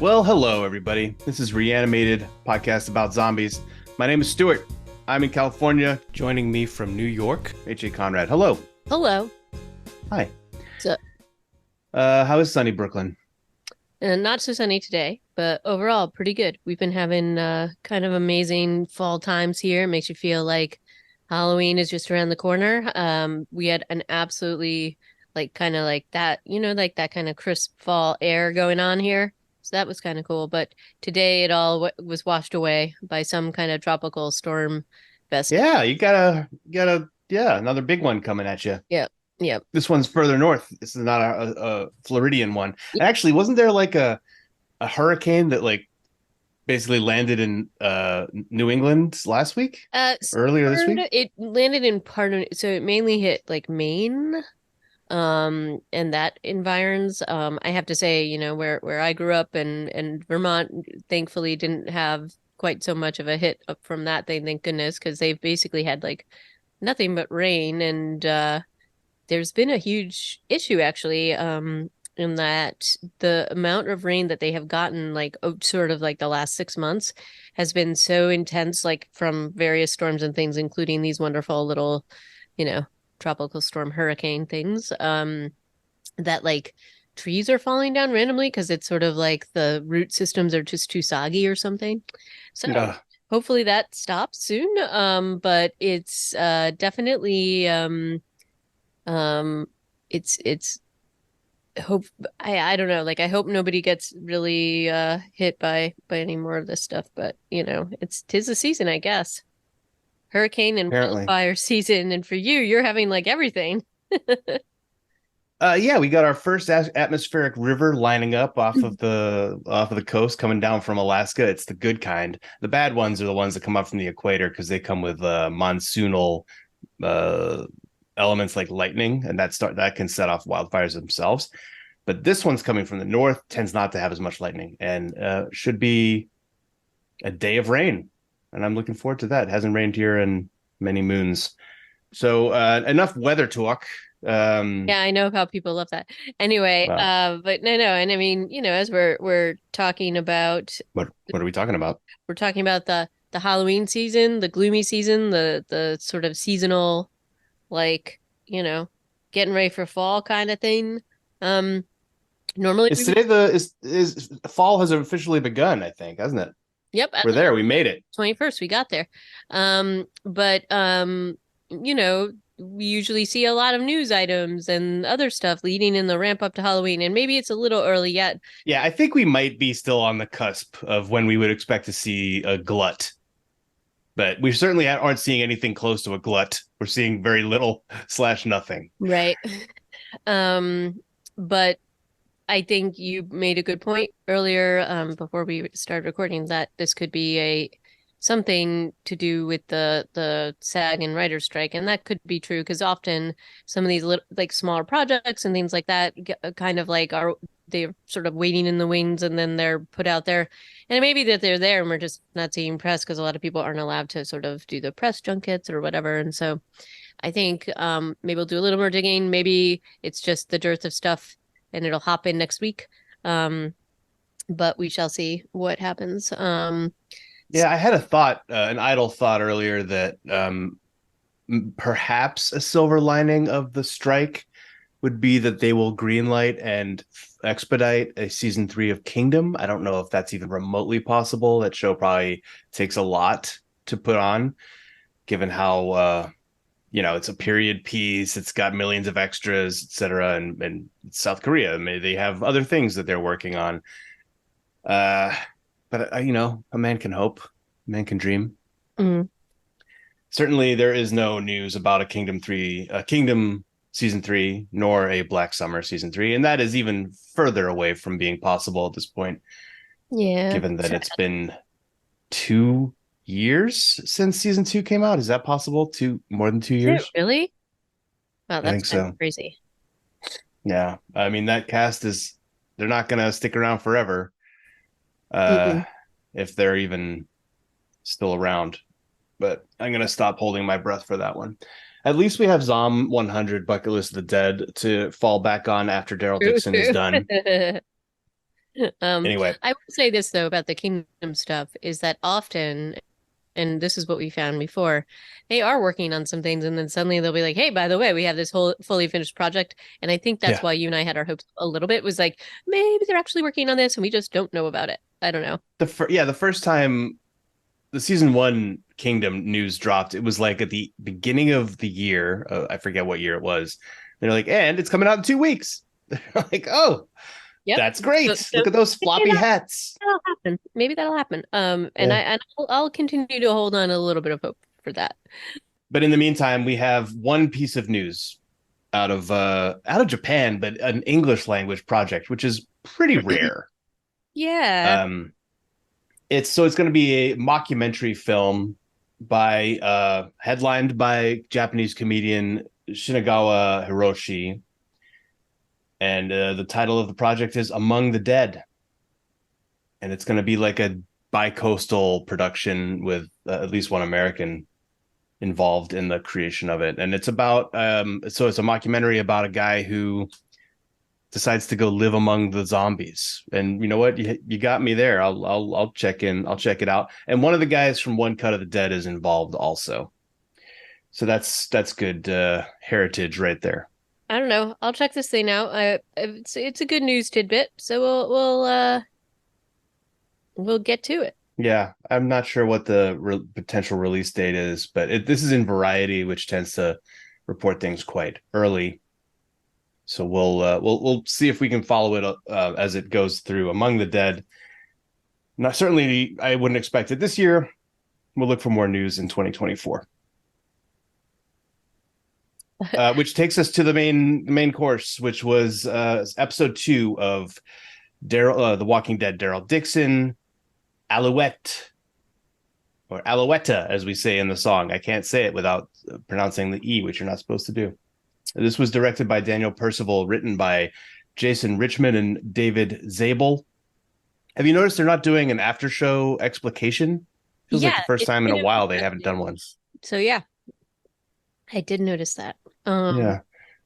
Well, hello, everybody. This is Reanimated, podcast about zombies. My name is Stuart. I'm in California. Joining me from New York, H.A. Conrad. Hello. Hello. Hi. So, How is sunny Brooklyn? not so sunny today, but overall pretty good. We've been having kind of amazing fall times here. It makes you feel like Halloween is just around the corner. We had an absolutely kind of like that, like that kind of crisp fall air going on here. So that was kind of cool. But today it all was washed away by some kind of tropical storm fest. Yeah, yeah, another big one coming at you. Yep. Yep. This one's further north. This is not a Floridian one. Actually, wasn't there like a hurricane that like basically landed in New England last week? Earlier this week? It landed in part of, so it mainly hit like Maine, and that environs. I have to say, where I grew up and Vermont, thankfully didn't have quite so much of a hit up from that thing, thank goodness, because they've basically had like nothing but rain, and there's been a huge issue actually, in that the amount of rain that they have gotten, like sort of like the last 6 months, has been so intense, like from various storms and things, including these wonderful little, you know, tropical storm hurricane things, that like trees are falling down randomly because it's sort of like the root systems are just too soggy or something. So Yeah. hopefully that stops soon. But it's definitely um it's hope I don't know, like I hope nobody gets really hit by any more of this stuff, but tis the season, I guess. Hurricane and Apparently. wildfire season, and for you, you're having like everything. Yeah, we got our first atmospheric river lining up off of the coast coming down from Alaska. It's the good kind. The bad ones are the ones that come up from the equator because they come with monsoonal uh, elements like lightning, and that can set off wildfires themselves. But this one's coming from the north, tends not to have as much lightning, and should be a day of rain. And I'm looking forward to that. It hasn't rained here in many moons. So enough weather talk. Yeah, I know how people love that. Anyway, Well, but no, and I mean, as we're talking about, what are we talking about? we're talking about the Halloween season, the gloomy season, the sort of seasonal, like, getting ready for fall kind of thing. Um, Normally Is we would, today the is fall has officially begun, I think, hasn't it? yep, as We're of there. We made it. 21st we got there. But we usually see a lot of news items and other stuff leading in the ramp up to Halloween, and maybe it's a little early yet. Yeah, I think we might be still on the cusp of when we would expect to see a glut, but we certainly aren't seeing anything close to a glut. We're seeing very little slash nothing. Right. Um, but I think you made a good point earlier, before we started recording, that this could be a something to do with the SAG and writer's strike, and that could be true because often some of these little, like smaller projects and things like that kind of like are they're sort of waiting in the wings, and then they're put out there, and it may be that they're there and we're just not seeing press because a lot of people aren't allowed to sort of do the press junkets or whatever, and so I think maybe we'll do a little more digging. Maybe it's just the dearth of stuff and it'll hop in next week. Um, but we shall see what happens. Yeah, I had a thought, an idle thought earlier that perhaps a silver lining of the strike would be that they will greenlight and expedite a season 3 of Kingdom. I don't know if that's even remotely possible. That show probably takes a lot to put on, given how it's a period piece. It's got millions of extras, etc. And South Korea, maybe they have other things that they're working on. But a man can hope, a man can dream. mm, Certainly, there is no news about a Kingdom season 3, nor a Black Summer season 3, and that is even further away from being possible at this point, yeah. given that it's been 2 years since season 2 came out. Is that possible? More than two Is it years? really? Wow, I that's think kind of so. crazy. Yeah, I mean that cast they're not gonna stick around forever, uh, Mm-mm. if they're even still around. But I'm gonna stop holding my breath for that one. At least we have Zom 100 Bucket List of the Dead to fall back on after Daryl True, Dixon is true. done. Anyway, I will say this though about the kingdom stuff is that often, and this is what we found before, they are working on some things and then suddenly they'll be like, hey, by the way, we have this whole fully finished project. And I think that's yeah, why you and I had our hopes a little bit was like, maybe they're actually working on this and we just don't know about it. I don't know. the first time the season one Kingdom news dropped, it was like at the beginning of the year. I forget what year it was. They're like, and it's coming out in 2 weeks. They're like, oh, Yep. that's So, great. so Look at those maybe floppy hats. that'll happen. Maybe that'll happen. And Yeah. I'll continue to hold on a little bit of hope for that. But in the meantime, we have one piece of news out of Japan, but an English language project, which is pretty rare. Yeah. Um, it's going to be a mockumentary film by headlined by Japanese comedian Shinagawa Hiroshi, and the title of the project is Among the Dead, and it's going to be like a bi-coastal production with at least one American involved in the creation of it. And it's about so it's a mockumentary about a guy who decides to go live among the zombies. And you know what, you got me there. I'll check in, I'll check it out. And one of the guys from One Cut of the Dead is involved also, so that's good heritage right there. I don't know. I'll check this thing out. It's a good news tidbit, so we'll get to it. Yeah, I'm not sure what the potential release date is, but this is in Variety, which tends to report things quite early. So we'll see if we can follow it as it goes through. Among the Dead. Not certainly, I wouldn't expect it this year. We'll look for more news in 2024. Which takes us to the main course, which was episode 2 of The Walking Dead. Daryl Dixon, Allouette, or Allouette, as we say in the song. I can't say it without pronouncing the E, which you're not supposed to do. This was directed by Daniel Percival, written by Jason Richmond and David Zabel. Have you noticed they're not doing an after show explication? Feels like Yeah, the first it's time in kind a of while they haven't done refreshing. one. So yeah, I did notice that. Yeah.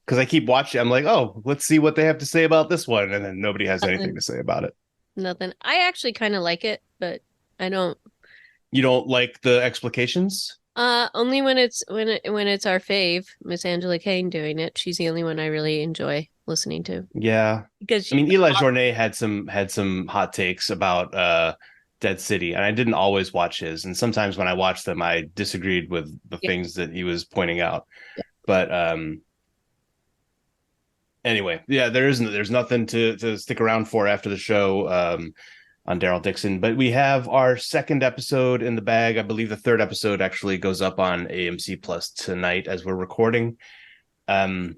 Because I keep watching, I'm like, oh, let's see what they have to say about this one. And then nobody has anything Nothing, to say about it. nothing. I actually kind of like it, but I don't. You don't like the explications? Only when it's our fave, Miss Angela Kane doing it. She's the only one I really enjoy listening to Yeah. because I she. mean, Eli Journet had some hot takes about Dead City, and I didn't always watch his. And sometimes when I watched them, I disagreed with the Yeah, things that he was pointing out. yeah. But anyway, yeah, there's nothing to stick around for after the show on Daryl Dixon. But we have our second episode in the bag. I believe the third episode actually goes up on AMC Plus tonight as we're recording. Um,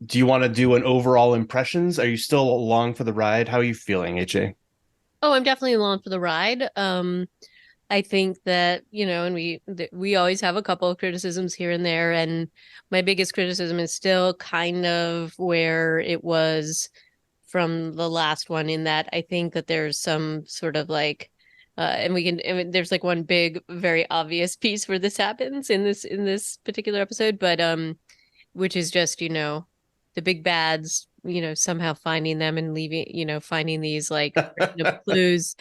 do you want to do an overall impressions? Are you still along for the ride? How are you feeling, H.A.? Oh, I'm definitely along for the ride. I think that, and we always have a couple of criticisms here and there, and my biggest criticism is still kind of where it was from the last one, in that I think that there's some sort of like there's like one big, very obvious piece where this happens in this particular episode, but which is just, the big bads, somehow finding them and leaving, finding these like random clues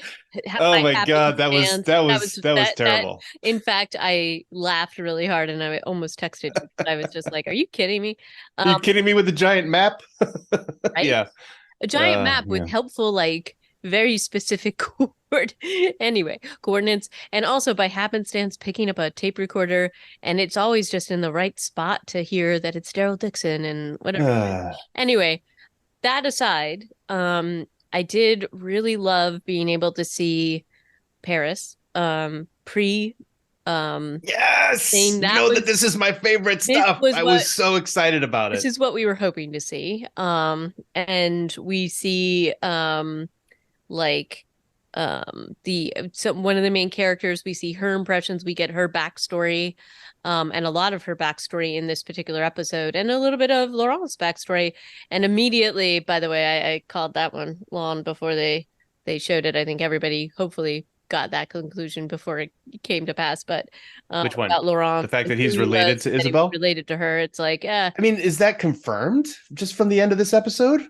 Oh by my God, that was happenstance. that That was was that was that terrible. in fact, I laughed really hard and I almost texted you. I was just like, are you kidding me? Are you Um, kidding me with the giant map? right? Yeah. A giant map with Yeah. helpful, like very specific coordinates, and also by happenstance picking up a tape recorder, and it's always just in the right spot to hear that it's Daryl Dixon and whatever. Anyway, that aside, I did really love being able to see Paris pre Yes. saying You that know that was this is my favorite this stuff. was I what was so excited about this it. is what we were hoping to see. And we see like the one of the main characters, we see her impressions, we get her backstory, and a lot of her backstory in this particular episode, and a little bit of Laurent's backstory. And immediately, by the way, I called that one long before they showed it. I think everybody hopefully got that conclusion before it came to pass. But Which one? about Laurent The fact and that who he's he was, related to that he was Isabel? related to her, it's like, I mean, is that confirmed just from the end of this episode?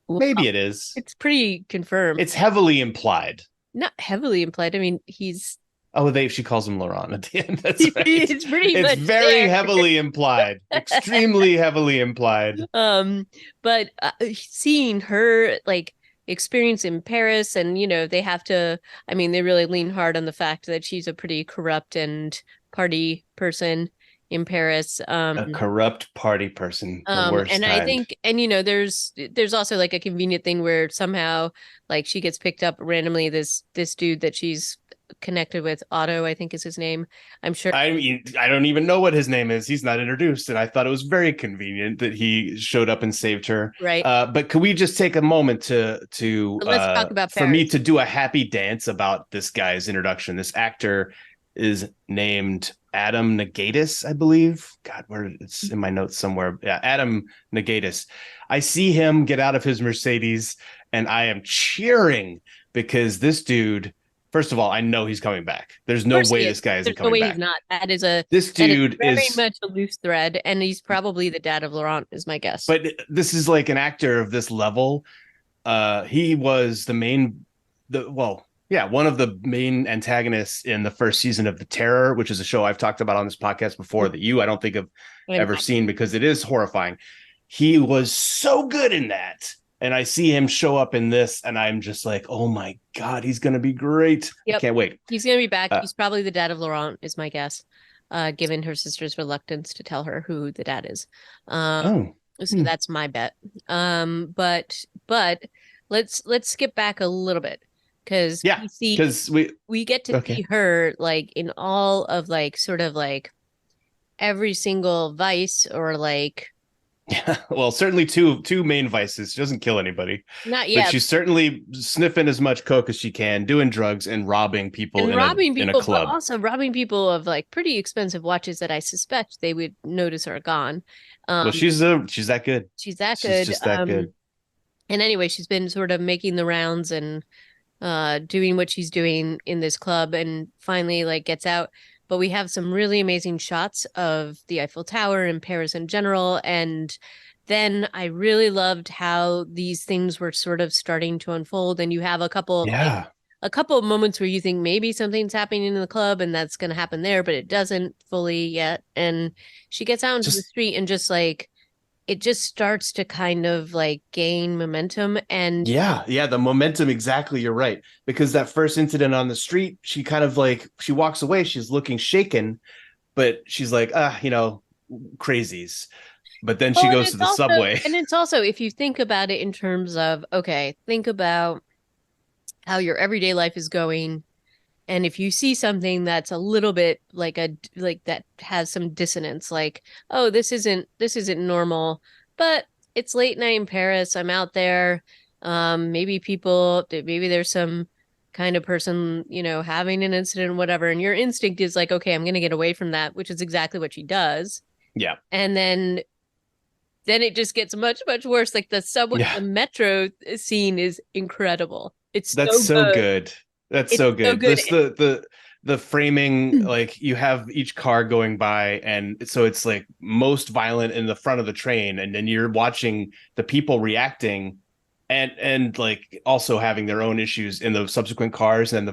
Well, Maybe it is. it's pretty confirmed. It's heavily implied. Not heavily implied. I mean, he's Oh, she calls him Laurent at the end. That's right. it's pretty It's much very there. heavily implied. Extremely heavily implied. But seeing her like experience in Paris, and they have to. I mean, they really lean hard on the fact that she's a pretty corrupt and party person in Paris. A corrupt party person, the worst And I kind. think, and there's also like a convenient thing where somehow like she gets picked up randomly. This dude that she's connected with, Otto, I think is his name. I'm sure. I mean, I don't even know what his name is. He's not introduced, and I thought it was very convenient that he showed up and saved her. Right. But could we just take a moment But let's talk about for me Paris. to do a happy dance about this guy's introduction? This actor is named Adam Negatis, I believe. God, where it's in my notes somewhere. Yeah, Adam Negatis. I see him get out of his Mercedes, and I am cheering because this dude. First of all, I know he's coming back. There's Of no course way he is. this guy isn't There's no coming way back. he's not. This That is dude very is, much a loose thread, and he's probably the dad of Laurent, is my guess. but this is like an actor of this level. He was one of the main antagonists in the first season of The Terror, which is a show I've talked about on this podcast before that I don't think have ever seen because it is horrifying. He was so good in that. And I see him show up in this, and I'm just like, oh my God, he's going to be great. Yep. I can't wait. He's going to be back. He's probably the dad of Laurent, is my guess, given her sister's reluctance to tell her who the dad is. So that's my bet. But let's skip back a little bit because we get to see her like in all of like sort of like every single vice or like. Yeah, well, certainly two main vices. She doesn't kill anybody. Not yet. But she's certainly sniffing as much coke as she can, doing drugs and robbing people in a club. But also robbing people of like pretty expensive watches that I suspect they would notice are gone. Well, she's that good. She's that good. She's just that good. And anyway, she's been sort of making the rounds and doing what she's doing in this club, and finally like gets out. But we have some really amazing shots of the Eiffel Tower and Paris in general. And then I really loved how these things were sort of starting to unfold. And you have a couple of moments where you think maybe something's happening in the club and that's going to happen there, but it doesn't fully yet. And she gets out into the street and just like, it just starts to kind of like gain momentum. And the momentum. Exactly. You're right. Because that first incident on the street, she kind of like, she walks away. She's looking shaken, but she's like, crazies. But then she goes to the subway. And it's also, if you think about it in terms of, okay, think about how your everyday life is going. And if you see something that's a little bit like that has some dissonance, like, oh, this isn't normal, but it's late night in Paris. I'm out there. Maybe there's some kind of person, having an incident, whatever. And your instinct is like, okay, I'm going to get away from that, which is exactly what she does. Yeah. And then it just gets much, much worse. Like the subway, the metro scene is incredible. That's so good. That's so good. The framing, like you have each car going by, and so it's like most violent in the front of the train, and then you're watching the people reacting and like also having their own issues in the subsequent cars, and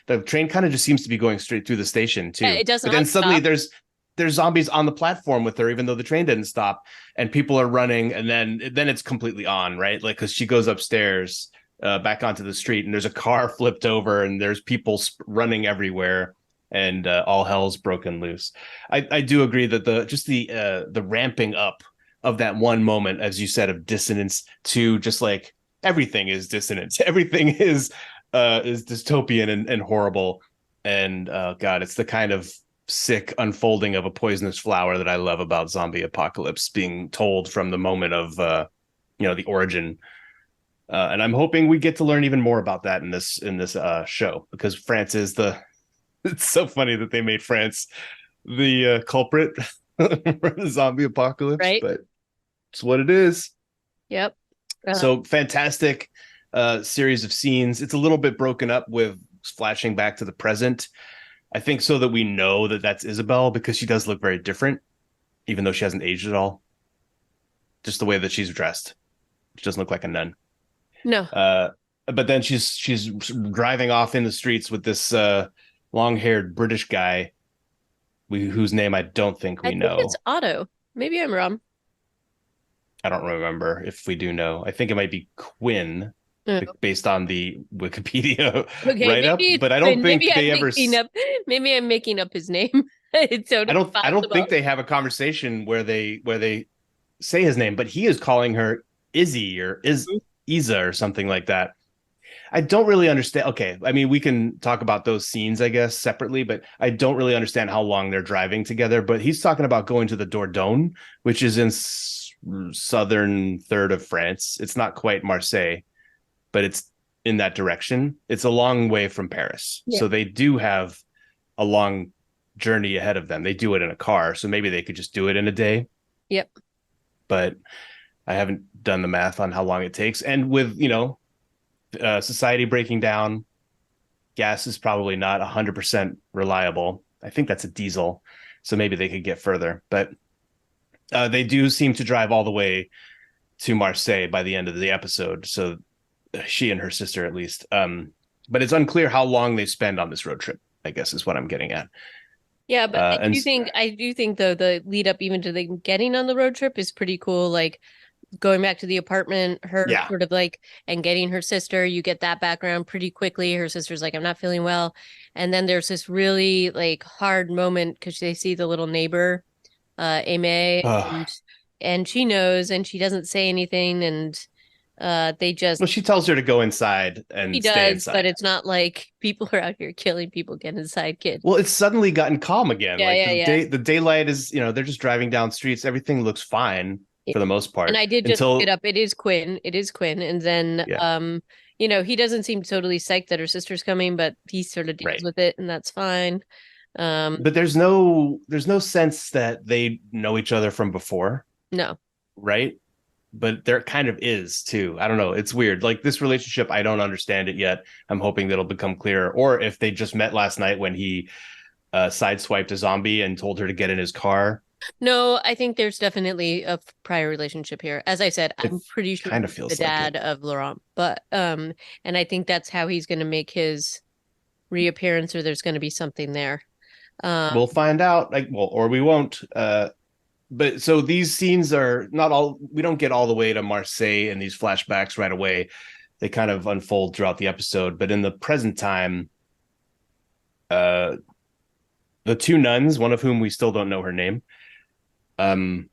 the train kind of just seems to be going straight through the station too. It doesn't. But then suddenly there's zombies on the platform with her, even though the train didn't stop, and people are running, and then it's completely on, right? Like because she goes upstairs. Back onto the street, and there's a car flipped over, and there's people running everywhere, and all hell's broken loose. I do agree that the ramping up of that one moment, as you said, of dissonance to just like everything is dissonance, everything is dystopian and horrible, and God, it's the kind of sick unfolding of a poisonous flower that I love about zombie apocalypse being told from the moment of the origin. And I'm hoping we get to learn even more about that in this show, because France is it's so funny that they made France the culprit for the zombie apocalypse, right? But it's what it is. Yep. So fantastic series of scenes. It's a little bit broken up with flashing back to the present. I think so that we know that that's Isabel, because she does look very different, even though she hasn't aged at all. Just the way that she's dressed. She doesn't look like a nun. No, But then she's driving off in the streets with this long-haired British guy whose name I don't think I we think it's know. Otto. Maybe I'm wrong. I don't remember if we do know. I think it might be Quinn, Oh, based on the Wikipedia okay, write up, maybe it's but I don't Quinn. think they ever. Maybe I'm making up his name. It's totally I don't think possible. they have a conversation where they say his name, but he is calling her Izzy or is Isa or something like that. I don't really understand. Okay, I mean we can talk about those scenes, I guess, separately, but I don't really understand how long they're driving together. But he's talking about going to the Dordogne, which is in southern third of France. It's not quite Marseille, but it's in that direction. It's a long way from Paris, Yeah. so they do have a long journey ahead of them. They do it in a car, so maybe they could just do it in a day. Yep. But I haven't done the math on how long it takes. And with society breaking down, gas is probably not 100% reliable. I think that's a diesel, so maybe they could get further. But they do seem to drive all the way to Marseille by the end of the episode. So she and her sister, at least. But it's unclear how long they spend on this road trip, I guess is what I'm getting at. Yeah, but And I do think though the lead up even to them getting on the road trip is pretty cool. Like going back to the apartment, her yeah, sort of like and getting her sister, you get that background pretty quickly. Her sister's like, I'm not feeling well. And then there's this really like hard moment because they see the little neighbor, Aimee, uh, and she knows and she doesn't say anything and they just well, she tells her to go inside she and stay does, but inside. it's not like people are out here killing people, get inside, kid. Well, it's suddenly gotten calm again. Yeah, Like yeah, yeah. the daylight is, they're just driving down streets. Everything looks fine for the most And part I did just look it until up. It is Quinn. It is Quinn. And then yeah, he doesn't seem totally psyched that her sister's coming, but he sort of deals right. with it and that's fine. Um, But there's no sense that they know each other from before, no. right? But there kind of is too. I don't know. It's weird. Like this relationship, I don't understand it yet. I'm hoping that'll become clearer. Or if they just met last night when he sideswiped a zombie and told her to get in his car. No, I think there's definitely a prior relationship here. As I said, It I'm pretty sure kind of he's the feels like it. dad of Laurent. But and I think that's how he's gonna make his reappearance or there's gonna be something there. We'll Um find out. Like, well, or we won't. But so these scenes are not all. We don't get all the way to Marseille and these flashbacks right away. They kind of unfold throughout the episode. But in the present time, uh, the two nuns, one of whom we still don't know her name, um,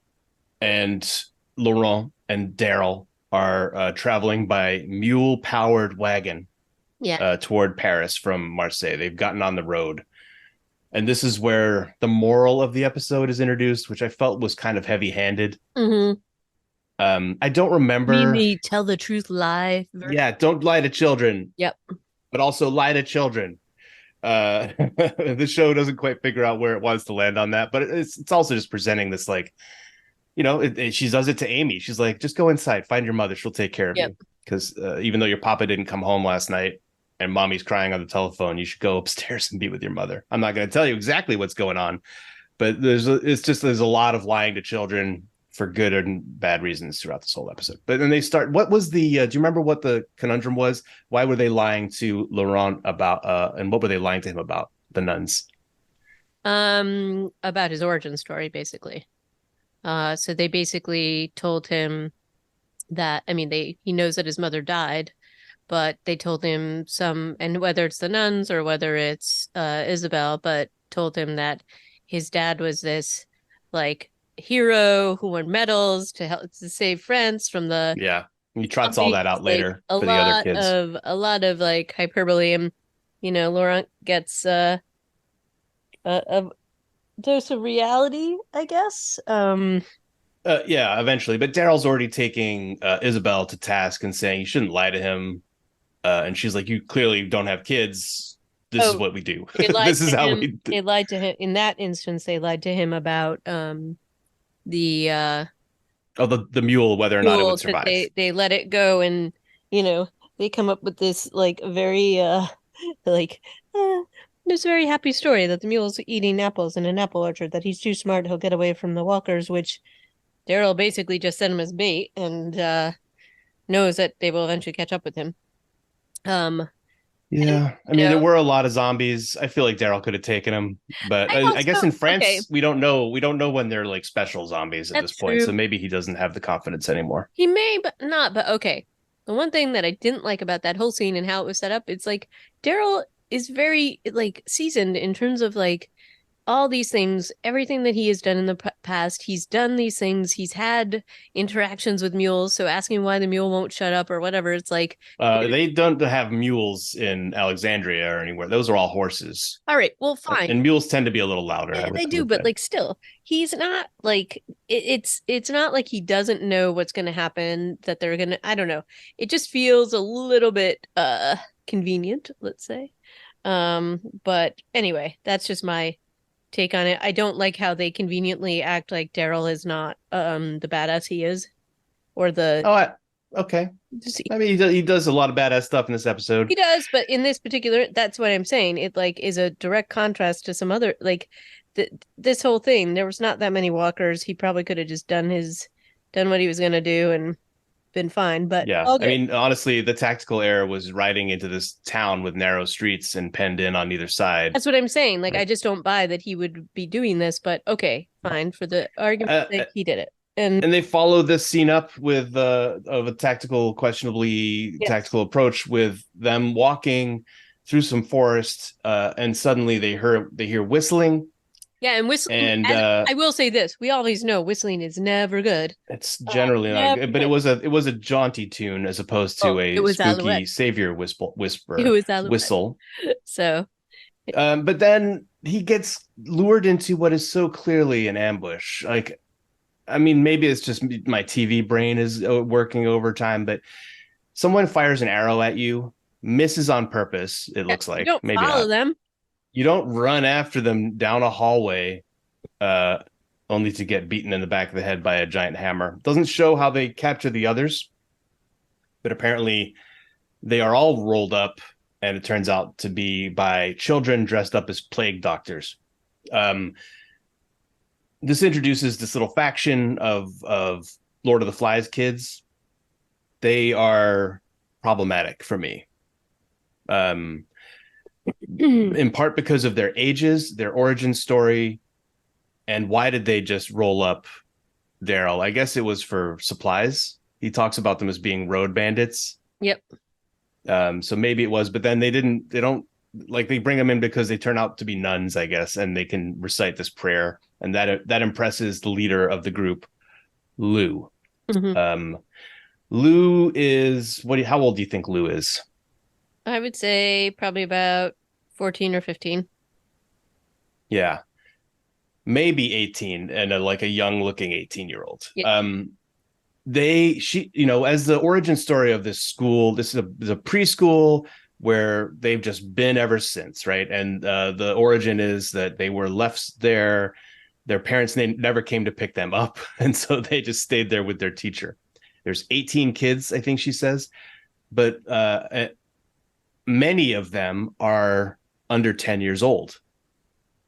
and Laurent and Daryl are traveling by mule-powered wagon yeah. toward Paris from Marseille. They've gotten on the road. And this is where the moral of the episode is introduced, which I felt was kind of heavy-handed. Mm-hmm. I don't You mean remember. the tell the truth lie version? Yeah, don't lie to children, Yep. but also lie to children. The show doesn't quite figure out where it wants to land on that, but it's also just presenting this like, she does it to Amy. She's like, just go inside, find your mother, she'll take care of Yep. you. Because even though your papa didn't come home last night and mommy's crying on the telephone, you should go upstairs and be with your mother. I'm not going to tell you exactly what's going on, but there's a lot of lying to children for good and bad reasons throughout this whole episode. But then they start. What was the? Do you remember what the conundrum was? Why were they lying to Laurent about? And what were they lying to him about? The nuns. About his origin story, basically. So they basically told him that, I mean, he knows that his mother died, but they told him and whether it's the nuns or whether it's Isabel, but told him that his dad was this like hero who won medals to help to save France from the Yeah, he trots all zombies, that out like later for the other kids. a lot of like hyperbole, and Laurent gets a dose of reality, I guess. Yeah, eventually. But Daryl's already taking Isabel to task and saying you shouldn't lie to him. And she's like, "You clearly don't have kids. This is Oh, what we do. they lied This is to how him. we." They lied to him in that instance. They lied to him about the Oh, the mule, whether or not it would rules that survive. they let it go, and you know they come up with this like very like uh, this very happy story that the mule's eating apples in an apple orchard, that he's too smart, he'll get away from the walkers, which Daryl basically just sent him as bait, and knows that they will eventually catch up with him. And Yeah, I you mean, know, there were a lot of zombies. I feel like Daryl could have taken them, but I I guess also in okay, France we don't know. We don't know when they're like special zombies at this that's point, so true. maybe he doesn't have the confidence anymore. He may, but not. But okay. The one thing that I didn't like about that whole scene and how it was set up, it's like Daryl is very like seasoned in terms of like all these things, everything that he has done in the past, he's done these things. He's had interactions with mules. So asking why the mule won't shut up or whatever, it's like, They don't have mules in Alexandria or anywhere. Those are all horses, all right, well, fine. and mules tend to be a little louder. Yeah, they I do, would but bet. like still, he's not like it's not like he doesn't know what's going to happen, that they're going to, I don't know. It just feels a little bit convenient, let's say. But anyway, that's just my take on it. I don't like how they conveniently act like Daryl is not the badass he is, or the Oh, okay. I mean, he does a lot of badass stuff in this episode. he does, but in this particular, that's what I'm saying. It like is a direct contrast to some other like this whole thing. There was not that many walkers. He probably could have just done what he was gonna do and been fine. But Yeah, all I good. mean, honestly, the tactical error was riding into this town with narrow streets and penned in on either side. That's what I'm saying. Like I Like, just don't buy that he would be doing this. But okay, fine for the argument's uh, sake, he did it. And and they follow this scene up with of a questionably yes, tactical approach with them walking through some forest, and suddenly they hear whistling, yeah, and whistling. and As I will say this, we always know whistling is never good. it's generally not Never good. But good. it was a jaunty tune as opposed to Oh, it a was Allouette. spooky savior It was Allouette. whistle. So But then he gets lured into what is so clearly an ambush. Like, I mean, maybe it's just my TV brain is working overtime, but someone fires an arrow at you, misses on purpose, it yeah, looks you like. don't Maybe follow not. them. You don't run after them down a hallway, uh, only to get beaten in the back of the head by a giant hammer. Doesn't show how they capture the others, but apparently they are all rolled up, and it turns out to be by children dressed up as plague doctors. Um, this introduces this little faction of Lord of the Flies kids. They are problematic for me. Um, in part because of their ages, their origin story, and why did they just roll up Daryl? I guess it was for supplies. He talks about them as being road bandits. Yep. So maybe it was, but then they didn't. They don't like they bring them in because they turn out to be nuns, I guess, and they can recite this prayer, and that impresses the leader of the group, Lou. Hmm. Um, Lou is what? How old do you think Lou is? I would say probably about 14 or 15. Yeah, maybe 18, and like a young looking 18-year-old. Yeah. She, as the origin story of this school, is a preschool where they've just been ever since, right? And the origin is that they were left there. Their parents never came to pick them up, and so they just stayed there with their teacher. There's 18 kids, I think she says, but many of them are under 10 years old.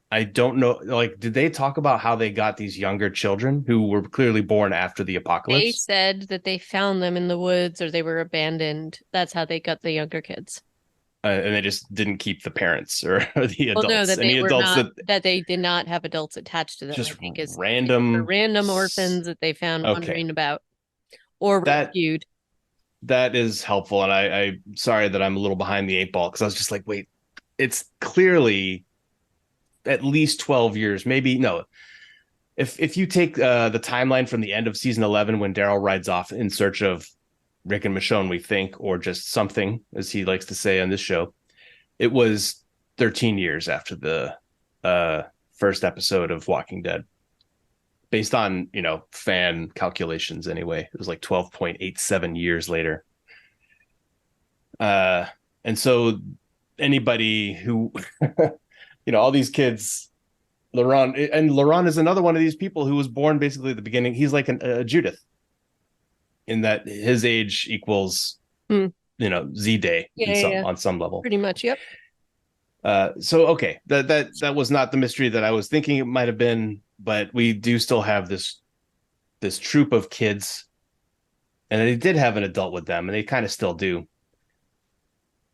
I don't know. Like, did they talk about how they got these younger children who were clearly born after the They apocalypse? said that they found them in the woods or they were abandoned. That's how they got the younger kids. And they just didn't keep the parents or the Well, no, adults. that And they the were adults not, that that they did not have adults attached to them, I just think is they were random. random orphans that they found Okay, wandering about or that rescued. that is helpful. And I'm sorry that I'm a little behind the eight ball because I was just like, wait, it's clearly at least 12 years, maybe no. If you take the timeline from the end of season 11 when Daryl rides off in search of Rick and Michonne, we think, or just something, as he likes to say on this show, it was 13 years after the first episode of Walking Dead, based on fan calculations. Anyway, it was like 12.87 years later. Uh, and so anybody who, all these kids, Laurent is another one of these people who was born basically at the beginning. He's like a Judith in that his age equals, Hmm. Z Day Yeah, in yeah, some yeah. on some level. Pretty much. Yep. So okay, that was not the mystery that I was thinking it might have been, but we do still have this troop of kids and they did have an adult with them, and they kind of still do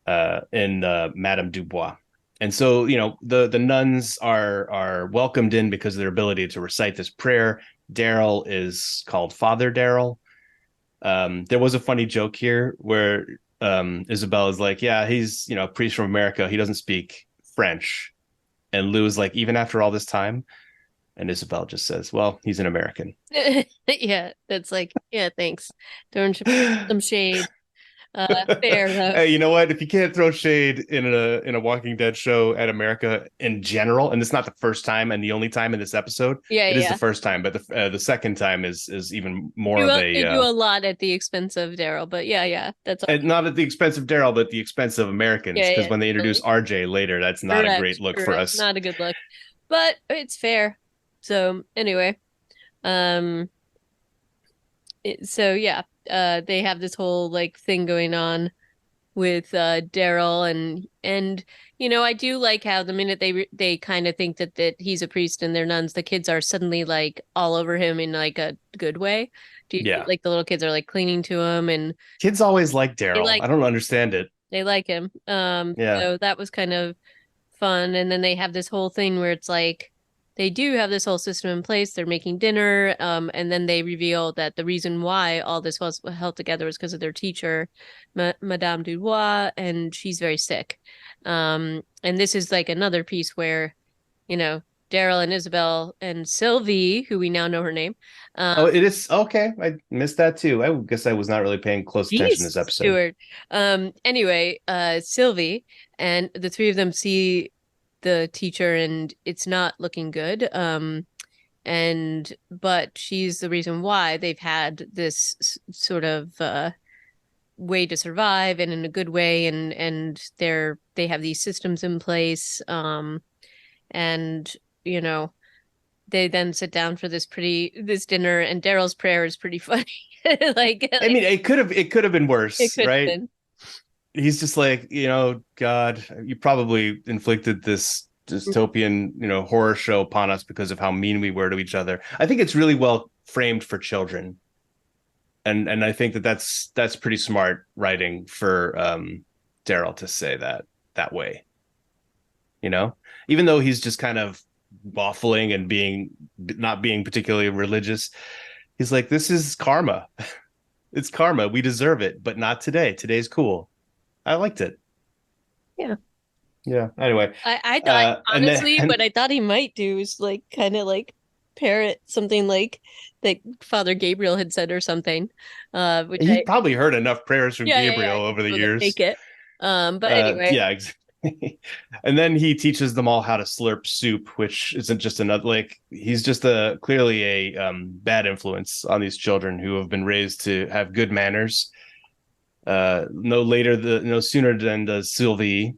in Madame Dubois. And so, the nuns are welcomed in because of their ability to recite this prayer. Daryl is called Father Daryl. There was a funny joke here where Isabel is like, yeah, he's, a priest from America. He doesn't speak French. And Lou is like, even after all this time? And Isabel just says, well, he's an American. Yeah, that's like, yeah, thanks. Throwing some shade. Fair though. Hey, you know what? If you can't throw shade in a Walking Dead show at America in general, and it's not the first time and the only time in this episode, Yeah, it is the yeah. first time, but the second time is even more Do of they do a a lot at the expense of Daryl, but yeah, yeah, that's all. and not at the expense of Daryl, but the expense of Americans. Yeah, Because yeah, when they introduce totally. RJ later, that's not a great Correct, look for correct. us. Not a good look, but it's fair. So anyway, um, so yeah, they have this whole like thing going on with Daryl and I do like how the minute they kind of think that he's a priest and they're nuns, the kids are suddenly like all over him in like a good way. Do you Yeah, like the little kids are like clinging to him and kids always like they Daryl. like I don't understand it. they like him. Yeah. So that was kind of fun. And then they have this whole thing where it's like they do have this whole system in place. They're making dinner, and then they reveal that the reason why all this was held together was because of their teacher, Madame Dubois, and she's very sick. And this is like another piece where, you know, Daryl and Isabel and Sylvie, who we now know her name, Oh, it is okay. I missed that too. I guess I was not really paying close attention geez, this episode. Stuart. Anyway, Sylvie and the three of them see the teacher and it's not looking good. And but she's the reason why they've had this sort of way to survive and in a good way and they have these systems in place. And you know, they then sit down for this dinner and Daryl's prayer is pretty funny. I like mean, it could have been it worse, could have right? been. He's just like, God, you probably inflicted this dystopian, horror show upon us because of how mean we were to each other. I think it's really well framed for children, and I think that's pretty smart writing for Daryl to say that way. Even though he's just kind of waffling and being not being particularly religious, he's like, this is karma. It's karma. We deserve it, but not today. Today's cool. I liked it. Yeah. Yeah. Anyway, I thought and then honestly and what I thought he might do is like kind of like parrot something like that Father Gabriel had said or something. Which he I probably heard enough prayers from yeah, Gabriel over the so they years. fake it. But anyway, Yeah, exactly. And then he teaches them all how to slurp soup, which isn't just another like he's just a clearly a bad influence on these children who have been raised to have good manners. No sooner than does Sylvie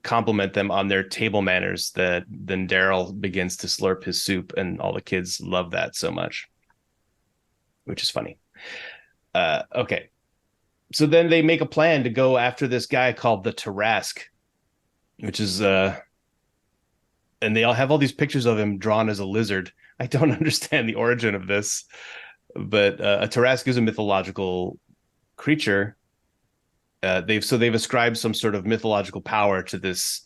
compliment them on their table manners that then Daryl begins to slurp his soup, and all the kids love that so much, which is funny. Okay, so then they make a plan to go after this guy called the Tarrasque, which is and they all have all these pictures of him drawn as a lizard. I don't understand the origin of this, but a Tarrasque is a mythological creature. They've ascribed some sort of mythological power to this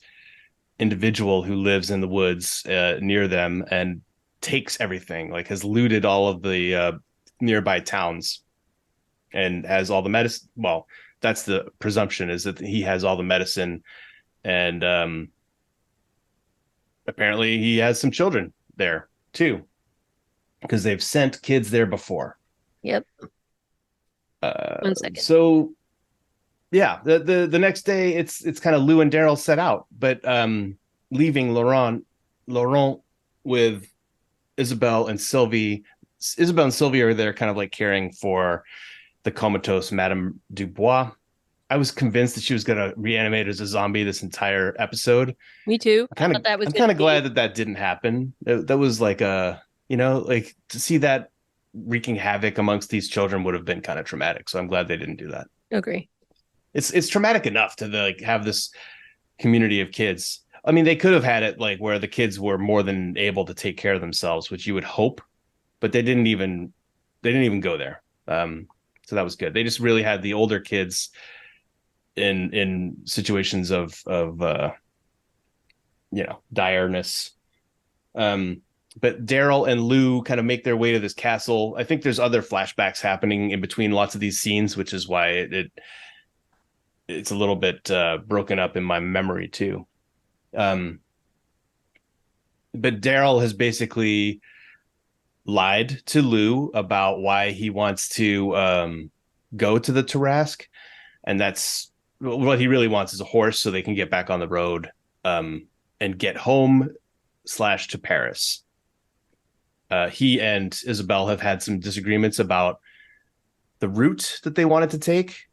individual who lives in the woods near them and takes everything, like has looted all of the nearby towns and has all the medicine. Well, that's the presumption, is that he has all the medicine, and apparently he has some children there too, because they've sent kids there before. yep. 1 second. So yeah, the next day it's kind of Lou and Daryl set out, but leaving Laurent with Isabel and Sylvie. Isabel and Sylvie are there kind of like caring for the comatose Madame Dubois. I was convinced that she was going to reanimate as a zombie this entire episode. Me too. I kind of thought that was I'm gonna kind of be glad that didn't happen. That was like like to see that wreaking havoc amongst these children would have been kind of traumatic. So I'm glad they didn't do that. agree. It's traumatic enough to like have this community of kids. I mean, they could have had it like where the kids were more than able to take care of themselves, which you would hope, but they didn't even go there. So that was good. They just really had the older kids in situations of direness. Um, but Daryl and Lou kind of make their way to this castle. I think there's other flashbacks happening in between lots of these scenes, which is why it's a little bit broken up in my memory too. Um, but Daryl has basically lied to Lou about why he wants to go to the Tarask, and that's what he really wants is a horse so they can get back on the road and get home / to Paris. He and Isabel have had some disagreements about the route that they wanted to take.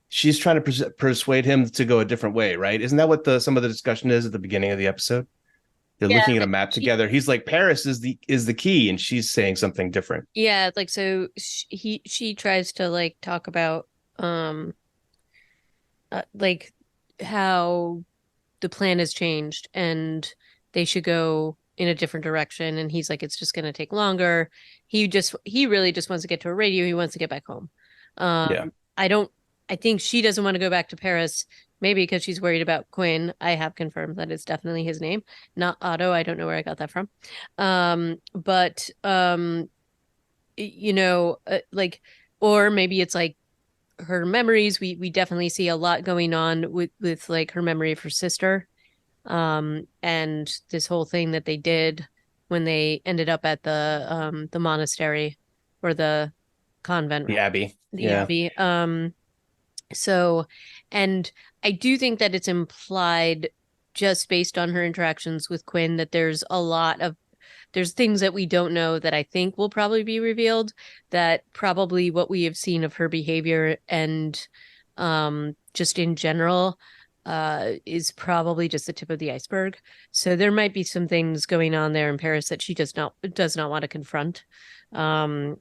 She's trying to persuade him to go a different way, right? Isn't that what some of the discussion is at the beginning of the episode? They're Yeah, looking at a like map together. He's like, Paris is the key, and she's saying something different. yeah, like so she tries to like talk about um like how the plan has changed and they should go in a different direction, and he's like it's just going to take longer. He really just wants to get to a radio. He wants to get back home. Yeah, I don't I think she doesn't want to go back to Paris, maybe because she's worried about Quinn. I have confirmed that it's definitely his name, not Otto. I don't know where I got that from. But like, or maybe it's like her memories. We definitely see a lot going on with like her memory of her sister, and this whole thing that they did when they ended up at the monastery or the convent, the Abbey. the Yeah, abbey. So, and I do think that it's implied just based on her interactions with Quinn that there's things that we don't know that I think will probably be revealed, that probably what we have seen of her behavior and just in general is probably just the tip of the iceberg. So there might be some things going on there in Paris that she does not want to confront. And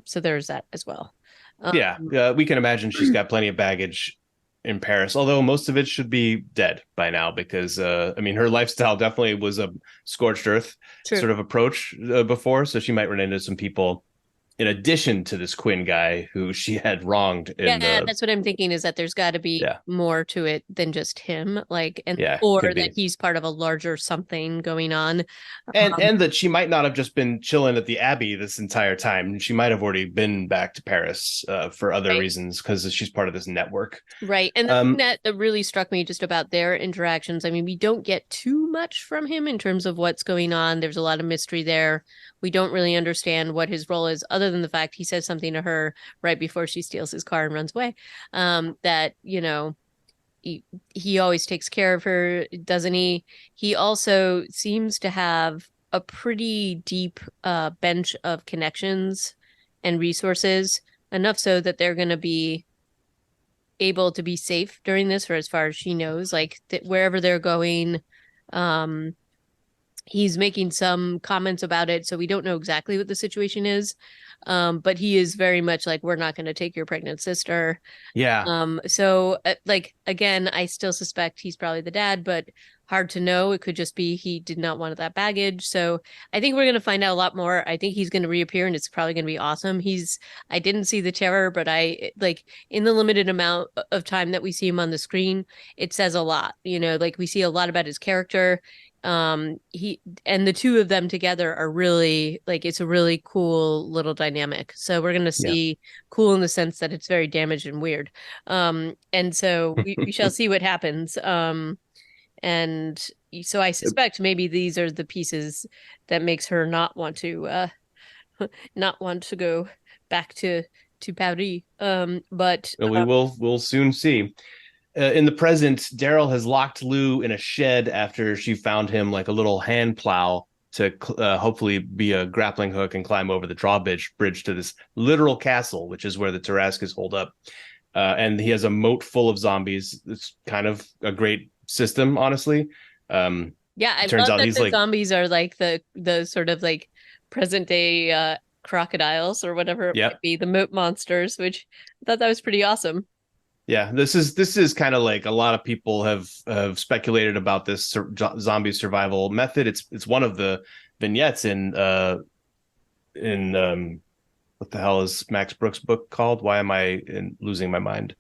so there's that as well. yeah. Um, We can imagine she's got plenty of baggage in Paris, although most of it should be dead by now because I mean her lifestyle definitely was a scorched earth True. sort of approach before, so she might run into some people in addition to this Quinn guy who she had wronged in Yeah, the that's what I'm thinking is that there's got to be yeah more to it than just him, like, and yeah or could that be. he's part of a larger something going on. And that she might not have just been chilling at the Abbey this entire time. She might have already been back to Paris for other Right. reasons because she's part of this network. Right. And the thing Um, that really struck me just about their interactions, I mean, we don't get too much from him in terms of what's going on. There's a lot of mystery there. We don't really understand what his role is, other than the fact he says something to her right before she steals his car and runs away. That, he always takes care of her, doesn't he? He also seems to have a pretty deep bench of connections and resources, enough so that they're going to be able to be safe during this for as far as she knows, like wherever they're going. um he's making some comments about it, so we don't know exactly what the situation is, but he is very much like, we're not going to take your pregnant sister. yeah, So like again, I still suspect he's probably the dad, but hard to know. It could just be he did not want that baggage. So I think we're going to find out a lot more. I think he's going to reappear and it's probably going to be awesome. I didn't see the terror, but I like in the limited amount of time that we see him on the screen, it says a lot. Like we see a lot about his character. He and the two of them together are really like, it's a really cool little dynamic. So we're going to yeah. see cool in the sense that it's very damaged and weird. And so we shall see what happens. And so I suspect maybe these are the pieces that makes her not want to not want to go back to Paris. But We'll soon see. In the present, Daryl has locked Lou in a shed after she found him like a little hand plow to hopefully be a grappling hook and climb over the drawbridge to this literal castle, which is where the Tarrasque is holed up. And he has a moat full of zombies. It's kind of a great system, honestly. yeah, I Turns love out that he's the like, zombies are like the sort of like present day crocodiles or whatever it yeah, might be, the moat monsters, which I thought that was pretty awesome. yeah. This is kind of like a lot of people have speculated about this zombie survival method. It's one of the vignettes in what the hell is Max Brooks' book called? Why am I losing my mind?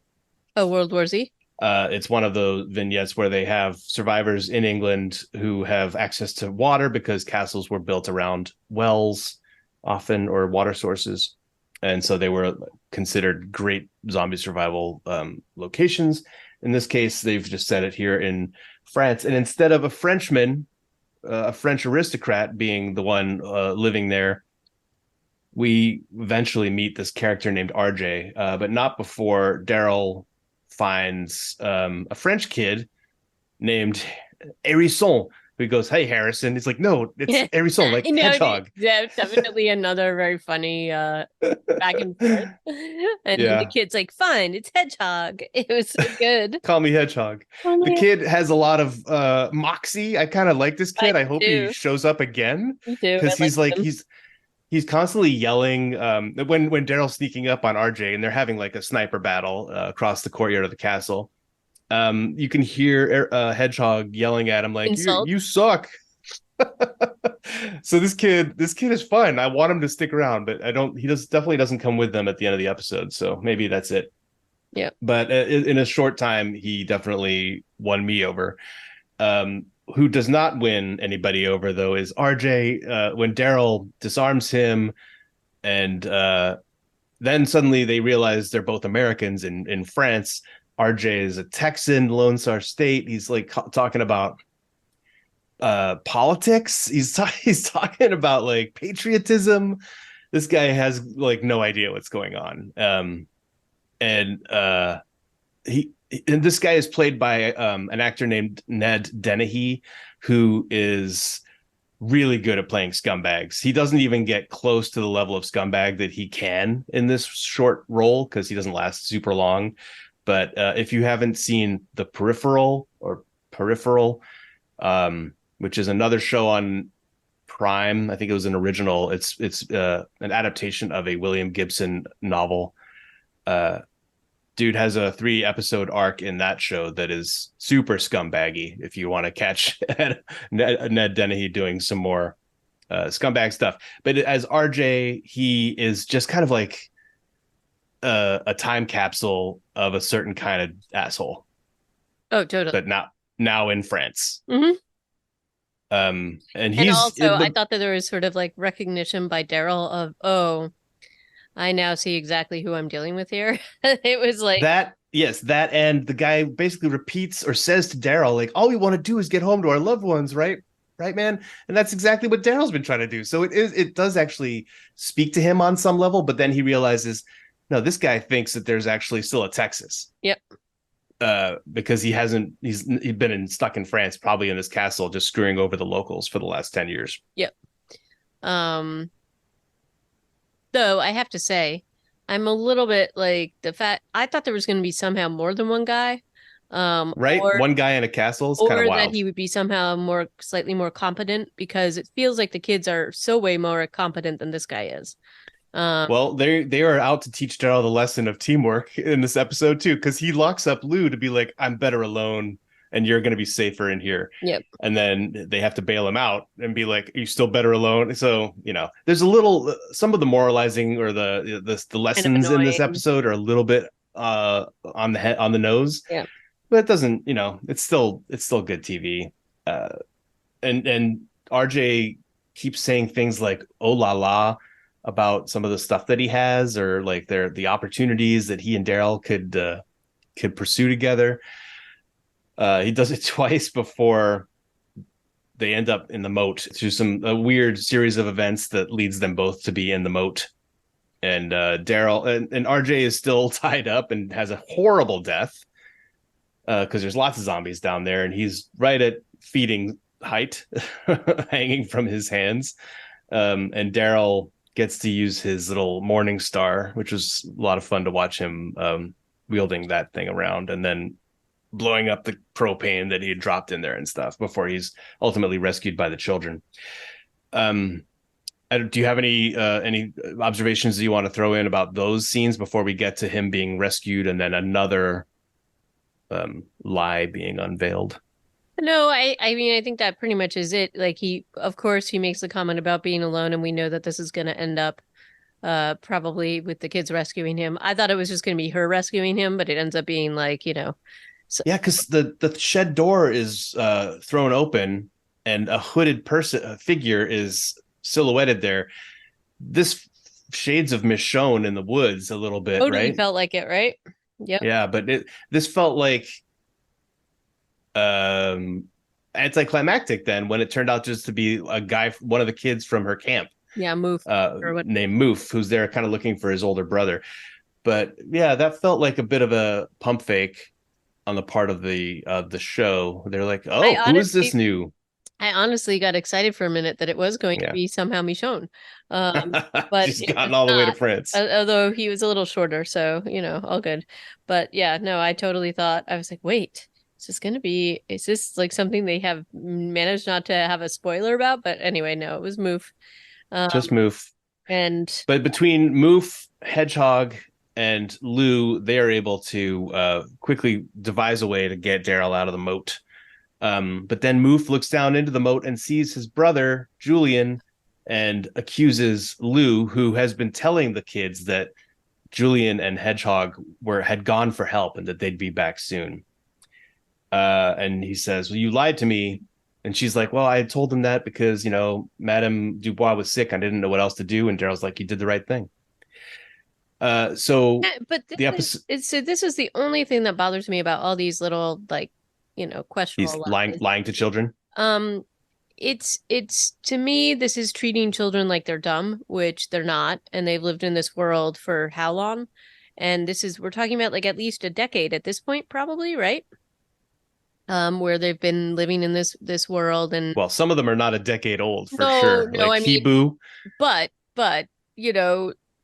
Oh, World War Z. It's one of the vignettes where they have survivors in England who have access to water because castles were built around wells often, or water sources. And so they were considered great zombie survival locations. In this case, they've just set it here in France. And instead of a Frenchman, a French aristocrat being the one living there, we eventually meet this character named RJ, but not before Daryl finds a French kid named Hérisson, who goes, "Hey, Harrison." He's like, "No, it's Hérisson, like hedgehog." Yeah, definitely another very funny back and forth. And the Yeah. kid's like, fine, it's hedgehog. It was so good. Call me hedgehog. The kid has a lot of moxie. I kind of like this I kid. I hope he do. shows up again, Me too. I because like he's like them. he's constantly yelling when Daryl's sneaking up on RJ and they're having like a sniper battle across the courtyard of the castle. You can hear Hedgehog yelling at him like, Insult. you suck." So this kid is fun. I want him to stick around, but I don't. He definitely doesn't come with them at the end of the episode. So maybe that's it. Yeah. But in a short time, he definitely won me over. Who does not win anybody over though is RJ. When Daryl disarms him, and then suddenly they realize they're both Americans in France. RJ is a Texan, Lone Star State. He's like talking about politics. He's talking about like patriotism. This guy has like no idea what's going on. And he and this guy is played by an actor named Ned Dennehy, who is really good at playing scumbags. He doesn't even get close to the level of scumbag that he can in this short role because he doesn't last super long. But if you haven't seen The Peripheral, which is another show on Prime, I think it was an original. It's an adaptation of a William Gibson novel. Dude has a 3-episode arc in that show that is super scumbaggy. If you want to catch Ned Dennehy doing some more scumbag stuff, but as RJ, he is just kind of like a time capsule of a certain kind of asshole. Oh, totally. But now in France. Mm-hmm. And And he's also, I the thought that there was sort of like recognition by Daryl of, oh, I now see exactly who I'm dealing with here. It was like, that yes, that, and the guy basically repeats or says to Daryl, like, all we want to do is get home to our loved ones, right? Right, man. And that's exactly what Daryl's been trying to do. So it does actually speak to him on some level, but then he realizes, no, this guy thinks that there's actually still a Texas. yep. Because he's been stuck in France, probably in this castle, just screwing over the locals for the last 10 years. Yep. Um, though I have to say, I'm a little bit like the fact I thought there was going to be somehow more than one guy. Right? One guy in a castle is kind of Or that wild. he would be somehow slightly more competent because it feels like the kids are so way more competent than this guy is. Um, Well, they are out to teach Daryl the lesson of teamwork in this episode too, because he locks up Lou to be like, "I'm better alone, and you're going to be safer in here." yep. And then they have to bail him out and be like, "Are you still better alone?" So there's a little some of the moralizing or the Kind of lessons in this annoying. episode are a little bit on the nose, Yeah. but it doesn't. It's still good TV. And RJ keeps saying things like "oh la la" about some of the stuff that he has, or like the opportunities that he and Daryl could pursue together. He does it twice before they end up in the moat through a weird series of events that leads them both to be in the moat. And Daryl and RJ is still tied up and has a horrible death because there's lots of zombies down there, and he's right at feeding height, hanging from his hands. And Daryl gets to use his little morning star, which was a lot of fun to watch him wielding that thing around and then blowing up the propane that he had dropped in there and stuff before he's ultimately rescued by the children. Do you have any observations that you want to throw in about those scenes before we get to him being rescued and then another lie being unveiled? No, I mean, I think that pretty much is it. Like of course, he makes the comment about being alone, and we know that this is going to end up probably with the kids rescuing him. I thought it was just going to be her rescuing him, but it ends up being like, so, Yeah, because the shed door is thrown open and a hooded person a figure is silhouetted there. This shades of Michonne in the woods a little bit, totally right? felt like it, right? Yep. Yeah, but this felt like um anticlimactic then when it turned out just to be a guy, one of the kids from her camp, Yeah, move or what? named Moof, who's there kind of looking for his older brother. But yeah, that felt like a bit of a pump fake on the part of the show. They're like, I oh, who is this honestly, new? I honestly got excited for a minute that it was going to Yeah. be somehow Michonne, but She's it was gotten all the way to not. France. Although he was a little shorter, so all good. But yeah, no, I totally thought I was like, wait, is this going to be? Is this like something they have managed not to have a spoiler about? But anyway, no, it was Moof, Just Moof. and But between Moof, Hedgehog, and Lou, they are able to quickly devise a way to get Daryl out of the moat. But then Moof looks down into the moat and sees his brother, Julian, and accuses Lou, who has been telling the kids that Julian and Hedgehog had gone for help and that they'd be back soon. And he says, well, you lied to me. And she's like, well, I told him that because, Madame Dubois was sick. I didn't know what else to do. And Daryl's like, you did the right thing. So but the episode, this is the only thing that bothers me about all these little like questionable he's lying, lies. lying to children. Um, it's to me, this is treating children like they're dumb, which they're not, and they've lived in this world for how long? And we're talking about like at least a decade at this point, probably, right? Where they've been living in this world, and Well, some of them are not a decade old for no, sure. no, Like I mean, Hebu. but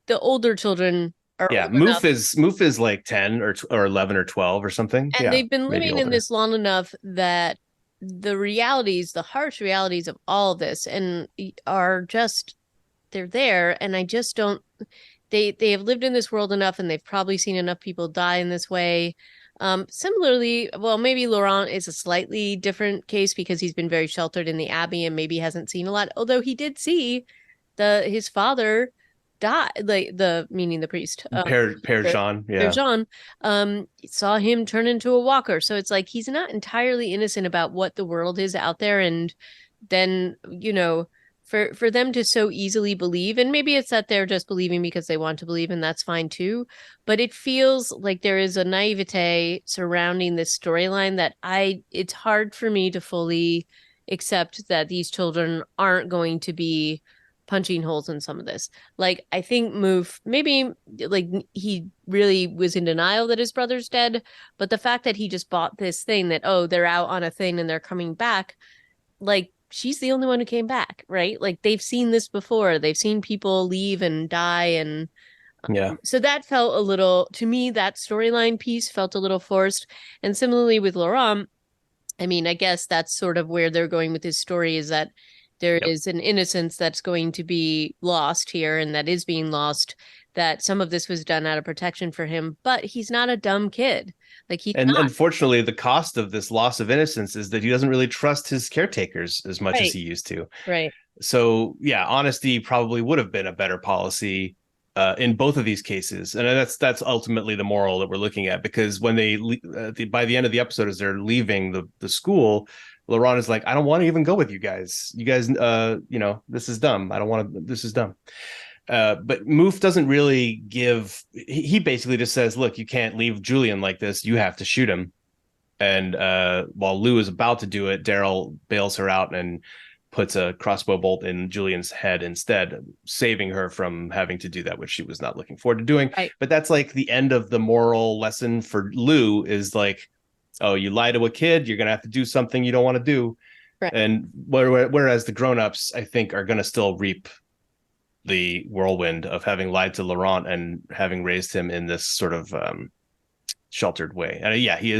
the older children are Yeah, old enough, Moof is like 10 or 11 or 12 or something. and Yeah, they've been maybe living in older. this long enough that the harsh realities of all of this, and are just they're there, and I just don't. They have lived in this world enough, and they've probably seen enough people die in this way. Similarly, well, maybe Laurent is a slightly different case because he's been very sheltered in the Abbey and maybe hasn't seen a lot. Although he did see his father die, like the meaning the priest, Père Jean, Père yeah. Jean, saw him turn into a walker. So it's like he's not entirely innocent about what the world is out there, and then for them to so easily believe, and maybe it's that they're just believing because they want to believe, and that's fine too, but it feels like there is a naivete surrounding this storyline that it's hard for me to fully accept that these children aren't going to be punching holes in some of this. Like, I think Moof, maybe like he really was in denial that his brother's dead, but the fact that he just bought this thing that, oh, they're out on a thing and they're coming back, like she's the only one who came back, right? Like they've seen this before. They've seen people leave and die, and Yeah. so that felt a little, to me, that storyline piece felt a little forced. And similarly with Laurent, I mean, I guess that's sort of where they're going with this story, is that there Yep. is an innocence that's going to be lost here, and that is being lost, that some of this was done out of protection for him, but he's not a dumb kid. Like he's And not. unfortunately, the cost of this loss of innocence is that he doesn't really trust his caretakers as much as Right, he used to. right. So, yeah, honesty probably would have been a better policy in both of these cases, and that's ultimately the moral that we're looking at. Because when by the end of the episode, as they're leaving the school, Laurent is like, I don't want to even go with you guys. You guys, this is dumb. I don't want to. This is dumb. But Moof doesn't really give. He basically just says, "Look, you can't leave Julian like this. You have to shoot him." And while Lou is about to do it, Daryl bails her out and puts a crossbow bolt in Julian's head instead, saving her from having to do that, which she was not looking forward to doing. Right. But that's like the end of the moral lesson for Lou, is like, oh, you lie to a kid, you're gonna have to do something you don't want to do. Right. And whereas the grown-ups, I think, are gonna still reap the whirlwind of having lied to Laurent and having raised him in this sort of sheltered way. And yeah, he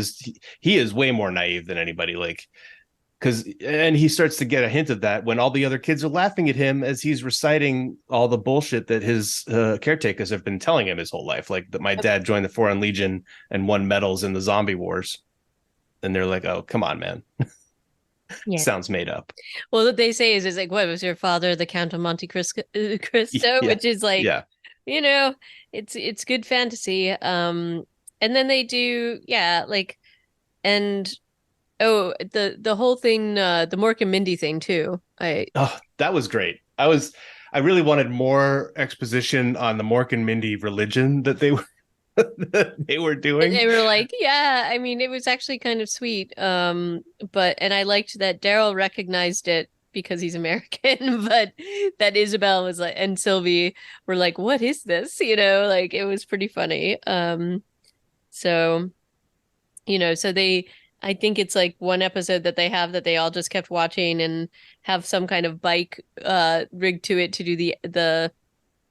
is way more naive than anybody. Like, and he starts to get a hint of that when all the other kids are laughing at him as he's reciting all the bullshit that his caretakers have been telling him his whole life, like that my dad joined the Foreign Legion and won medals in the zombie wars. And they're like, oh, come on, man. Yeah. Sounds made up. Well, what they say is like, what was your father, the Count of Monte Cristo? Yeah, Which is like, yeah, you know, it's good fantasy. And then they do, yeah, like, and oh, the whole thing, the Mork and Mindy thing too. Oh, that was great. I really wanted more exposition on the Mork and Mindy religion that they were that they were doing. They were like, yeah, I mean, it was actually kind of sweet. But and I liked that Daryl recognized it because he's American, but that Isabel was like, and Sylvie were like, what is this? Like it was pretty funny. So, so I think it's like one episode that they have that they all just kept watching and have some kind of bike rigged to it to do the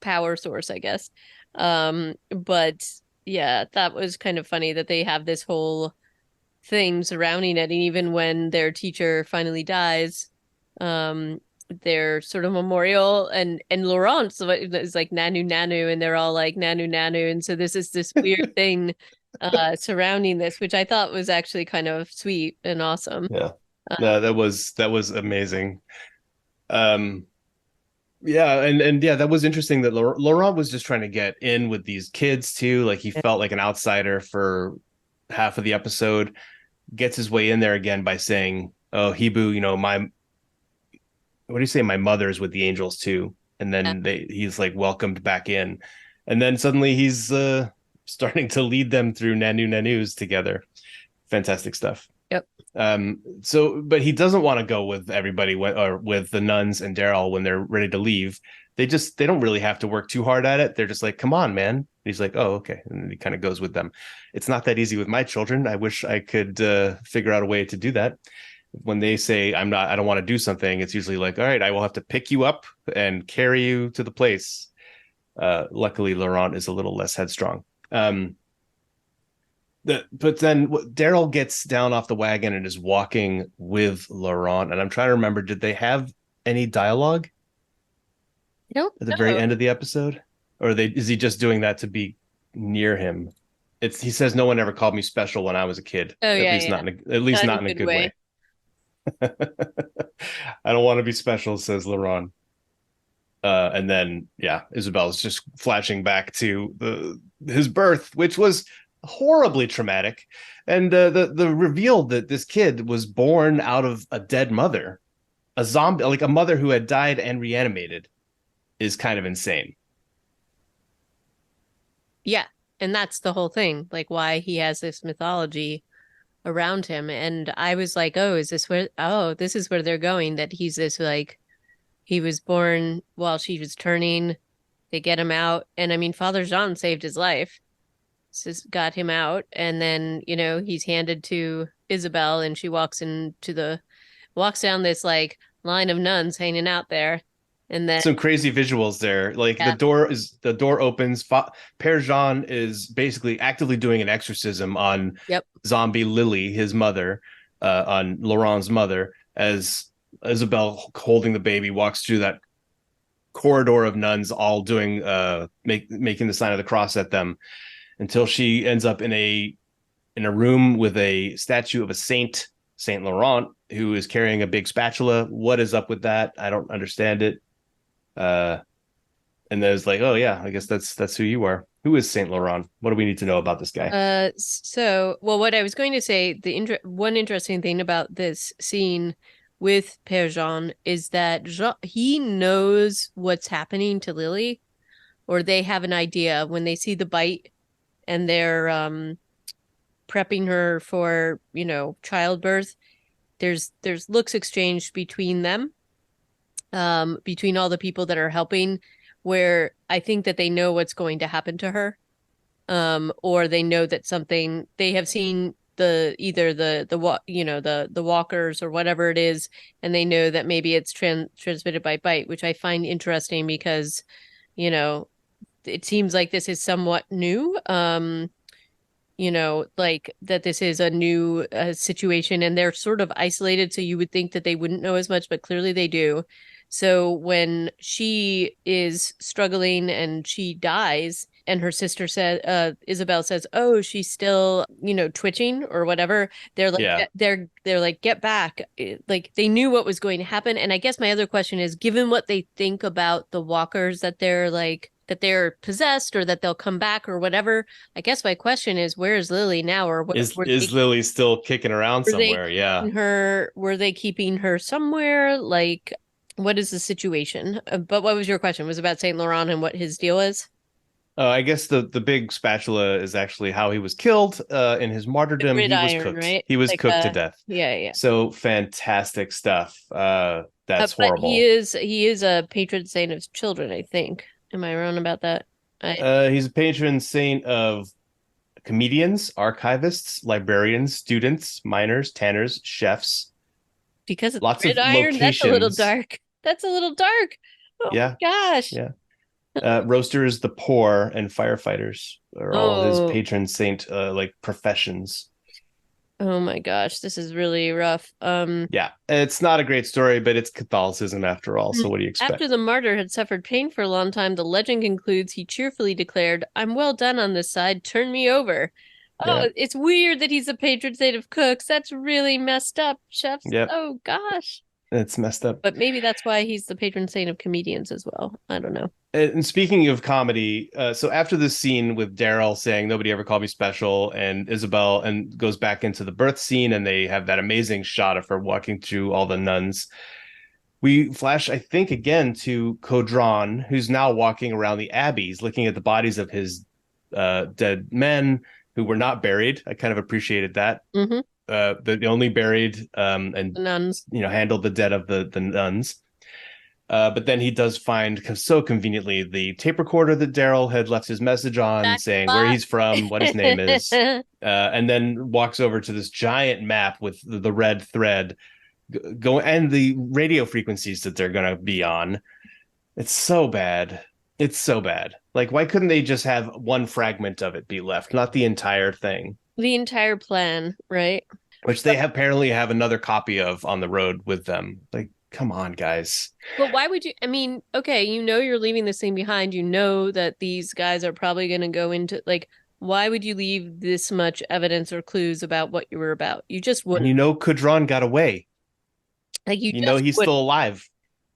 power source, I guess. But yeah, that was kind of funny that they have this whole thing surrounding it, and even when their teacher finally dies, um, their sort of memorial and Laurent is like Nanu Nanu, and they're all like Nanu Nanu, and so this weird thing surrounding this, which I thought was actually kind of sweet and awesome. Yeah. Uh, No, that was amazing. Um yeah, and yeah, that was interesting that Laurent was just trying to get in with these kids too. Like he felt like an outsider for half of the episode, gets his way in there again by saying, "Oh, Hebu, my what do you say? My mother's with the angels too." And yeah. then he's like welcomed back in, and then suddenly he's starting to lead them through Nanu Nanus together. Fantastic stuff. Yep. But he doesn't want to go with everybody or with the nuns and Daryl when they're ready to leave. They don't really have to work too hard at it. They're just like, come on, man. And he's like, oh, okay. And he kind of goes with them. It's not that easy with my children. I wish I could figure out a way to do that. When they say I don't want to do something, it's usually like, all right, I will have to pick you up and carry you to the place. Luckily, Laurent is a little less headstrong. But then Daryl gets down off the wagon and is walking with Laurent, and I'm trying to remember, did they have any dialogue I don't at the very know. end of the episode, or is he just doing that to be near him? He says no one ever called me special when I was a kid, Oh at yeah, least yeah. not in at least Not in not a in a good good way. way. I don't want to be special, says Laurent. And then yeah, Isabel's just flashing back to his birth, which was horribly traumatic, and the reveal that this kid was born out of a dead mother, a zombie, like a mother who had died and reanimated, is kind of insane. Yeah. And that's the whole thing, like why he has this mythology around him. And I was like, this is where they're going, that he's this like he was born while she was turning. They get him out. And I mean, Father Jean saved his life. Got him out. And then, he's handed to Isabel and she walks down this like line of nuns hanging out there. And then, Some crazy visuals there. Like yeah, the door opens. Père Jean is basically actively doing an exorcism on yep. zombie Lily, his mother, on Laurent's mother, as Isabel holding the baby walks through that corridor of nuns, all doing making the sign of the cross at them, until she ends up in a room with a statue of a Saint Laurent, who is carrying a big spatula. What is up with that? I don't understand it. Uh, and there's like, oh yeah, I guess that's who you are. Who is Saint Laurent? What do we need to know about this guy? Well, what I was going to say, one interesting thing about this scene with Père Jean is that he knows what's happening to Lily, or they have an idea when they see the bite and they're prepping her for, childbirth. There's looks exchanged between them, between all the people that are helping, where I think that they know what's going to happen to her, or they know that something they have seen either the walkers or whatever it is, and they know that maybe it's transmitted by bite, which I find interesting because you know it seems like this is somewhat new. Like that this is a new situation and they're sort of isolated, so you would think that they wouldn't know as much, but clearly they do. So when she is struggling and she dies and her sister said, Isabel says, oh, she's still, twitching or whatever, they're like, Yeah, they're like, get back. Like they knew what was going to happen. And I guess my other question is, given what they think about the walkers that they're like that they're possessed or that they'll come back or whatever. I guess my question is, where is Lily now? Or what Is Lily still kicking around were they somewhere? Yeah. keeping her? Were they keeping her somewhere? Like, what is the situation? But what was your question? Was it about Saint Laurent and what his deal is? I guess the big spatula is actually how he was killed. In his The martyrdom, he was gridiron, cooked. right? He was Like, cooked to death. yeah, yeah. So fantastic stuff. That's But he horrible. is a patron saint of children, I think. Am I wrong about that? I He's a patron saint of comedians, archivists, librarians, students, miners, tanners, chefs. because it's Lots of gridiron. That's a little locations. dark. That's a little dark. Oh my Yeah, gosh. yeah. Roasters, the poor, and firefighters are all his Oh, patron saint like professions. oh my gosh. This is really rough. Yeah, it's not a great story, but it's Catholicism after all. So what do you After expect? the martyr had suffered pain for a long time, the legend concludes he cheerfully declared, "I'm well done on this side. Turn me over." Yeah, Oh, it's weird that he's a patron saint of cooks. That's really messed up, chefs. yeah, Oh gosh. it's messed up. But maybe that's why he's the patron saint of comedians as well. I don't know. And speaking of comedy, so after this scene with Daryl saying nobody ever called me special, and Isabel and goes back into the birth scene, and they have that amazing shot of her walking through all the nuns. We flash, I think, again to Caudron, who's now walking around the abbeys, looking at the bodies of his dead men who were not buried. I kind of appreciated that. Mm-hmm. The only buried and The nuns. handled the dead of the nuns. But then he does find so conveniently the tape recorder that Daryl had left his message on, Back saying where spot. he's from, what his name is, and then walks over to this giant map with the red thread go and the radio frequencies that they're going to be on. It's so bad. It's so bad. Like, why couldn't they just have one fragment of it be left, not the entire thing? The entire plan, right? Which they have, apparently have another copy of on the road with them. Like, come on, guys. But why would you? I mean, okay, you know you're leaving this thing behind. You know that these guys are probably going to go into like, why would you leave this much evidence or clues about what you were about? You just And wouldn't. Kudron got away. Like you just He's wouldn't. still alive.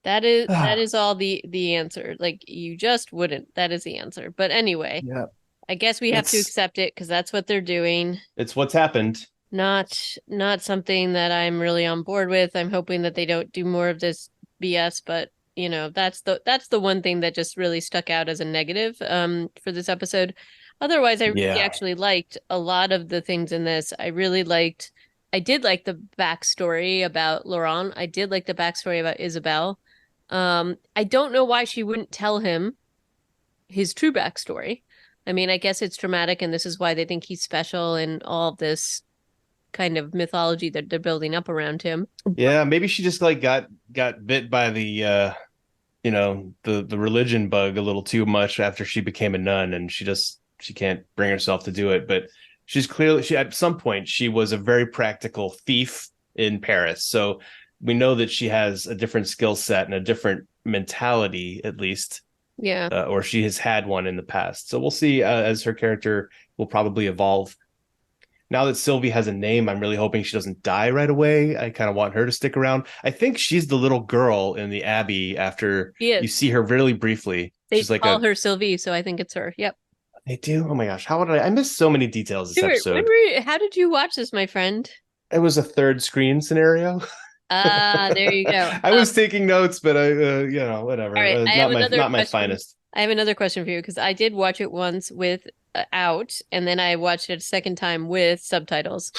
That is all the answer. Like you just wouldn't. That is the answer. But anyway, Yeah. I guess we have to It's accept it because that's what they're doing. what's happened. Not something that I'm really on board with. I'm hoping that they don't do more of this BS, but that's the one thing that just really stuck out as a negative for this episode. Otherwise, I really Yeah. actually liked a lot of the things in this. I did like the backstory about Laurent. I did like the backstory about Isabel. I don't know why she wouldn't tell him his true backstory. I mean, I guess it's dramatic, and this is why they think he's special and all of this kind of mythology that they're building up around him. Yeah, maybe she just like got bit by the the religion bug a little too much after she became a nun, and she can't bring herself to do it. But she at some point she was a very practical thief in Paris. So we know that she has a different skill set and a different mentality, at least, Yeah. or she has had one in the past. So we'll see as her character will probably evolve. Now that Sylvie has a name, I'm really hoping she doesn't die right away. I kind of want her to stick around. I think she's the little girl in the Abbey after She you is. see her really briefly. They She's like call her Sylvie, so I think it's her. Yep. they do. Oh my gosh, how would I missed so many details this Stuart, episode. how did you watch this, my friend? It was a third screen scenario. Ah, there you go. I was taking notes, but I, All whatever. right. I have another Not my question. finest. I have another question for you because I did watch it once with out, and then I watched it a second time with subtitles.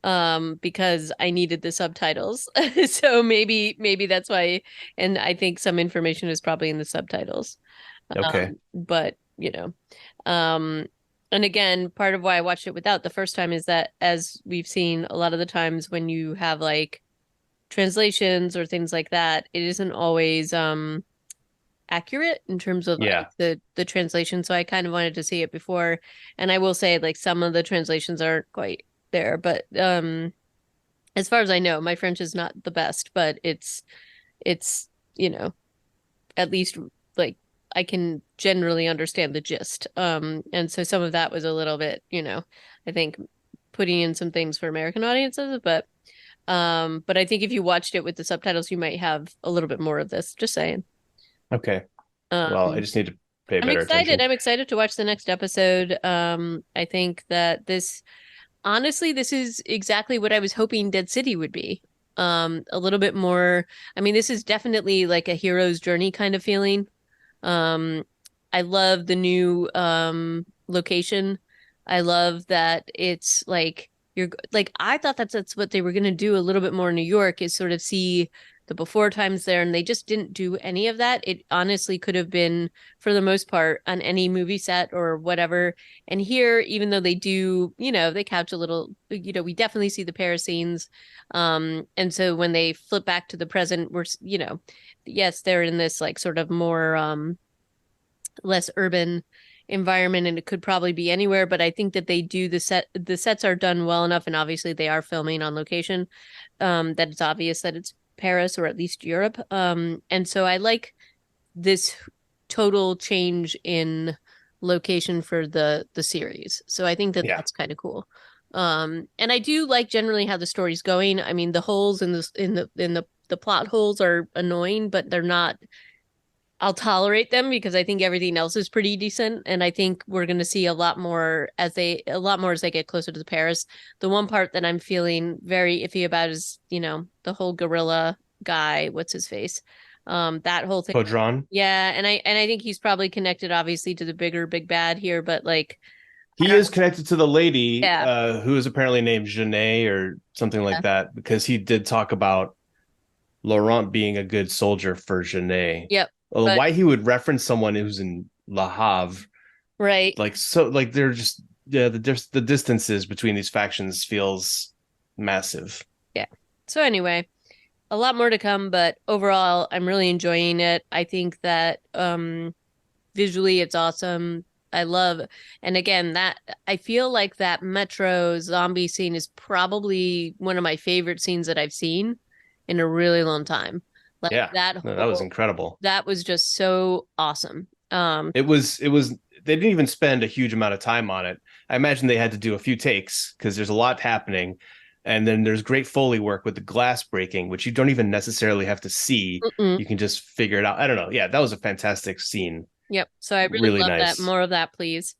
Because I needed the subtitles. So maybe that's why, and I think some information is probably in the subtitles. Okay. But um, and again, part of why I watched it without the first time is that as we've seen a lot of the times when you have like translations or things like that, it isn't always accurate in terms of like Yeah. the translation. So I kind of wanted to see it before. And I will say like some of the translations aren't quite there, but as far as I know, my French is not the best, but it's at least like I can generally understand the gist. And so some of that was a little bit, I think putting in some things for American audiences, but I think if you watched it with the subtitles, you might have a little bit more of this. Just saying. Okay. Well, I Um, just need to pay I'm better excited. attention. I'm excited to watch the next episode. I think that honestly, this is exactly what I was hoping Dead City would be. A little bit more. I mean, this is definitely like a hero's journey kind of feeling. Um, I love the new location. I love that it's like you're like I thought that's what they were gonna do a little bit more in New York is sort of see the before times there, and they just didn't do any of that. It honestly could have been, for the most part, on any movie set or whatever. And here, even though they do, they couch a little, we definitely see the Paris scenes. And so when they flip back to the present, yes, they're in this like sort of more less urban environment, and it could probably be anywhere, but I think that the sets are done well enough, and obviously they are filming on location, that it's obvious that it's Paris or at least Europe. And so I like this total change in location for the series. So I think that Yeah. that's kind of cool. And I do like generally how the story's going. I mean, the holes in the plot holes are annoying, but they're not. I'll tolerate them because I think everything else is pretty decent, and I think we're going to see a lot more as they get closer to the Paris. The one part that I'm feeling very iffy about is, the whole gorilla guy. What's his face? That whole thing. Podron. Yeah, and I think he's probably connected, obviously, to the big bad here, but like, I He don't. is connected to the lady Yeah, who is apparently named Janae or something like yeah, that, because he did talk about Laurent being a good soldier for Janae. yep. Although But why he would reference someone who's in Le Havre, right, like so, like they're just yeah, the distances between these factions feels massive. yeah. So anyway, a lot more to come, but overall, I'm really enjoying it. I think that visually it's awesome. I love, and again, that I feel like that metro zombie scene is probably one of my favorite scenes that I've seen in a really long time. Like Yeah, no, that was incredible. that was just so awesome. It was they didn't even spend a huge amount of time on it. I imagine they had to do a few takes because there's a lot happening. And then there's great Foley work with the glass breaking, which you don't even necessarily have to see. Mm-mm. You can just figure it out. I don't know. Yeah, that was a fantastic scene. Yep. So I really Really love that. nice. More of that, please.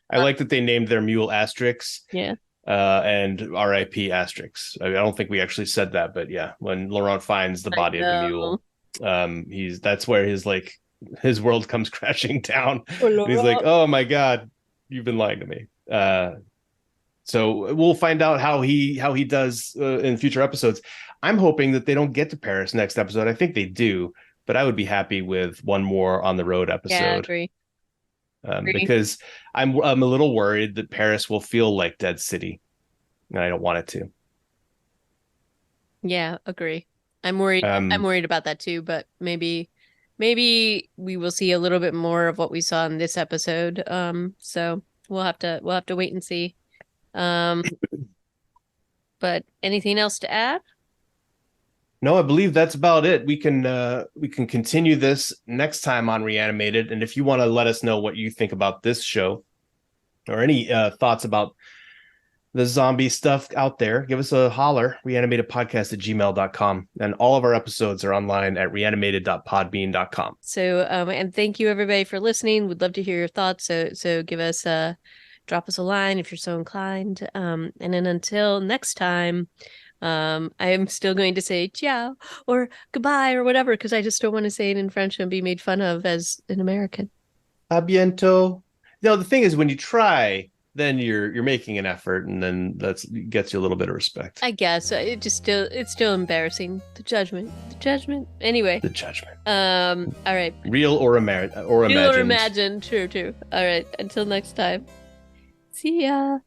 I like that they named their mule Asterix Yeah. and RIP Asterix. I don't think we actually said that, but yeah, when Laurent finds the I body of the know. mule, that's where his world comes crashing down. Oh, And he's like, Laurent. "Oh my God, you've been lying to me." So we'll find out how he does in future episodes. I'm hoping that they don't get to Paris next episode. I think they do, but I would be happy with one more on the road Yeah, episode, agree. Agree. because I'm a little worried that Paris will feel like Dead City, and I don't want it to. Yeah, agree. I'm worried. I'm Um, worried about that too, but maybe we will see a little bit more of what we saw in this episode. So we'll have to wait and see. Um, but anything else to add? no, I believe that's about it. We can continue this next time on Reanimated, and if you want to let us know what you think about this show or any thoughts about the zombie stuff out there, give us a holler. Reanimatedpodcast@gmail.com. And all of our episodes are online at reanimated.podbean.com. So, and thank you everybody for listening. We'd love to hear your thoughts. So give us drop us a line if you're so inclined. And then until next time, I am still going to say ciao or goodbye or whatever because I just don't want to say it in French and be made fun of as an American. A biento. No, the thing is, when you try, then you're making an effort, and then that gets you a little bit of respect. I guess it's still embarrassing. The judgment. Anyway, The judgment, all right. real or Real or imagined. imagined. True. All right. Until next time. See ya.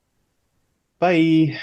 Bye.